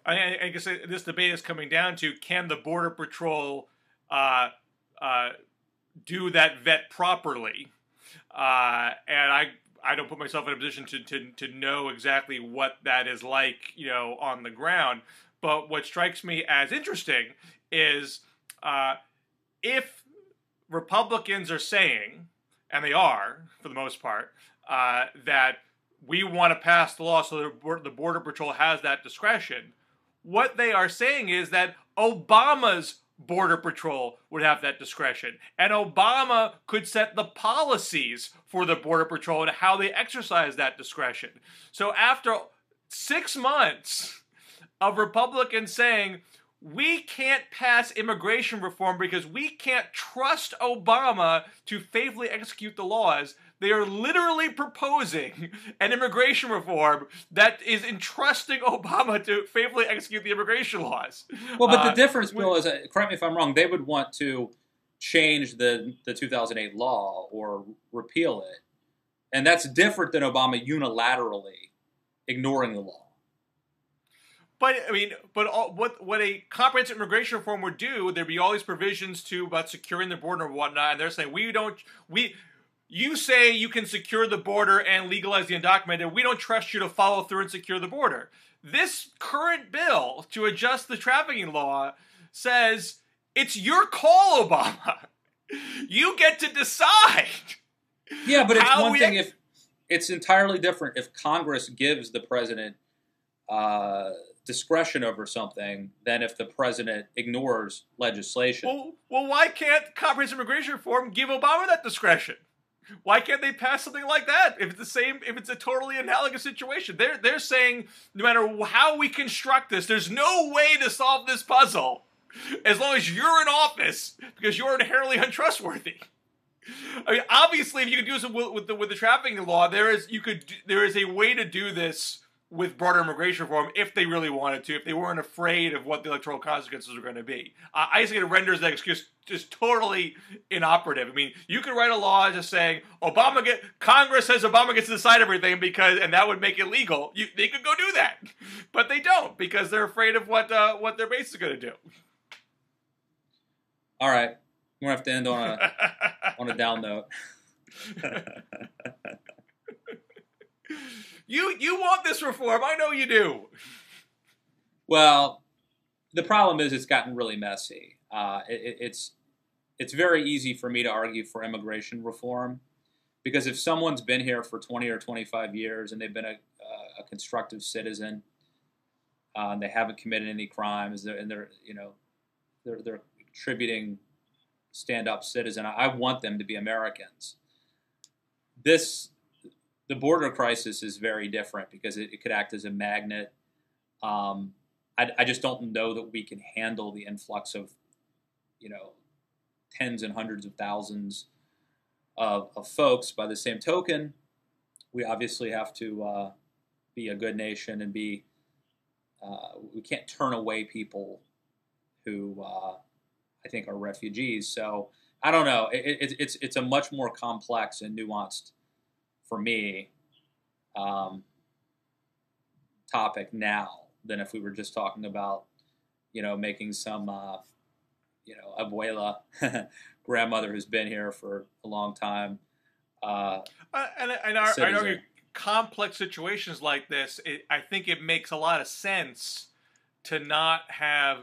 I guess this debate is coming down to, can the Border Patrol do that vet properly? And I don't put myself in a position to know exactly what that is like, on the ground. But what strikes me as interesting is if Republicans are saying, and they are for the most part, that we want to pass the law so the Border Patrol has that discretion, what they are saying is that Obama's Border Patrol would have that discretion, and Obama could set the policies for the Border Patrol and how they exercise that discretion. So after 6 months of Republicans saying, we can't pass immigration reform because we can't trust Obama to faithfully execute the laws, they are literally proposing an immigration reform that is entrusting Obama to faithfully execute the immigration laws. Well, but the difference, Bill, is, correct me if I'm wrong, they would want to change the 2008 law or repeal it. And that's different than Obama unilaterally ignoring the law. But what a comprehensive immigration reform would do, there'd be all these provisions about securing the border and whatnot, and they're saying you say you can secure the border and legalize the undocumented. We don't trust you to follow through and secure the border. This current bill to adjust the trafficking law says it's your call, Obama. You get to decide. Yeah, but it's one thing if it's entirely different if Congress gives the president discretion over something than if the president ignores legislation. Well, why can't comprehensive immigration reform give Obama that discretion? Why can't they pass something like that if it's the same? If it's a totally analogous situation, they're saying no matter how we construct this, there's no way to solve this puzzle as long as you're in office because you're inherently untrustworthy. I mean, obviously, if you could do this with the trafficking law, there is a way to do this with broader immigration reform if they really wanted to, if they weren't afraid of what the electoral consequences are going to be. I just think it renders that excuse just totally inoperative. I mean, you could write a law just saying Congress says Obama gets to decide everything and that would make it legal. They could go do that, but they don't because they're afraid of what their base is going to do. All right, we're gonna have to end on a down note. You want this reform. I know you do. Well, the problem is it's gotten really messy. It's very easy for me to argue for immigration reform because if someone's been here for 20 or 25 years and they've been a constructive citizen, and they haven't committed any crimes, they're contributing stand-up citizen, I want them to be Americans. The border crisis is very different because it could act as a magnet. I just don't know that we can handle the influx of, tens and hundreds of thousands of folks. By the same token, we obviously have to be a good nation and we can't turn away people who I think are refugees. So I don't know. It's a much more complex and nuanced, for me, topic now than if we were just talking about, making some, abuela, grandmother who's been here for a long time. I argue complex situations like this, I think it makes a lot of sense to not have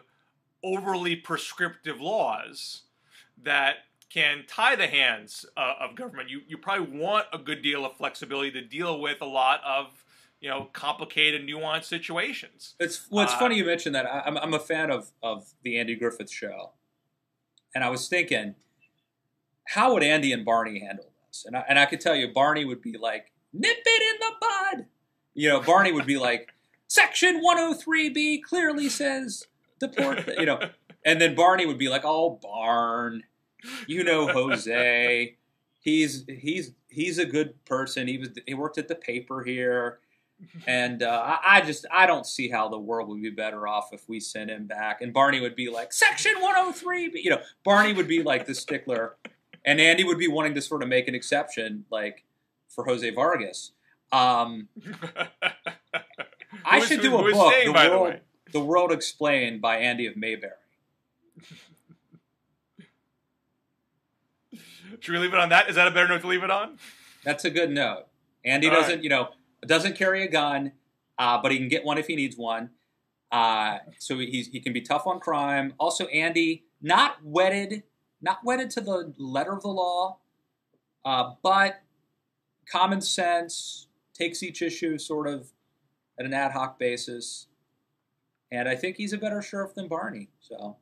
overly prescriptive laws that can tie the hands of government. You probably want a good deal of flexibility to deal with a lot of complicated, nuanced situations. It's funny you mentioned that. I'm a fan of the Andy Griffith Show, and I was thinking, how would Andy and Barney handle this? And I could tell you, Barney would be like, nip it in the bud. Barney would be like, Section 103B clearly says deport. And then Barney would be like, oh, Barn. Jose, he's a good person. He worked at the paper here, and I don't see how the world would be better off if we sent him back. And Barney would be like Section 103. Barney would be like the stickler, and Andy would be wanting to sort of make an exception, like for Jose Vargas. I should do a book, The World Explained by Andy of Mayberry. Should we leave it on that? Is that a better note to leave it on? That's a good note. Andy doesn't carry a gun, but he can get one if he needs one. So he can be tough on crime. Also, Andy, not wedded to the letter of the law, but common sense, takes each issue sort of at an ad hoc basis. And I think he's a better sheriff than Barney. So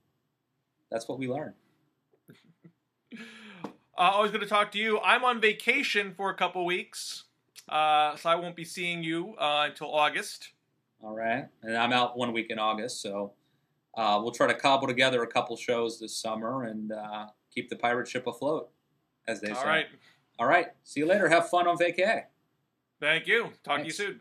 that's what we learned. Always going to talk to you. I'm on vacation for a couple weeks, so I won't be seeing you until August. All right. And I'm out 1 week in August, so we'll try to cobble together a couple shows this summer and keep the pirate ship afloat, as they say. All right. All right. See you later. Have fun on vacay. Thank you. Talk to you soon.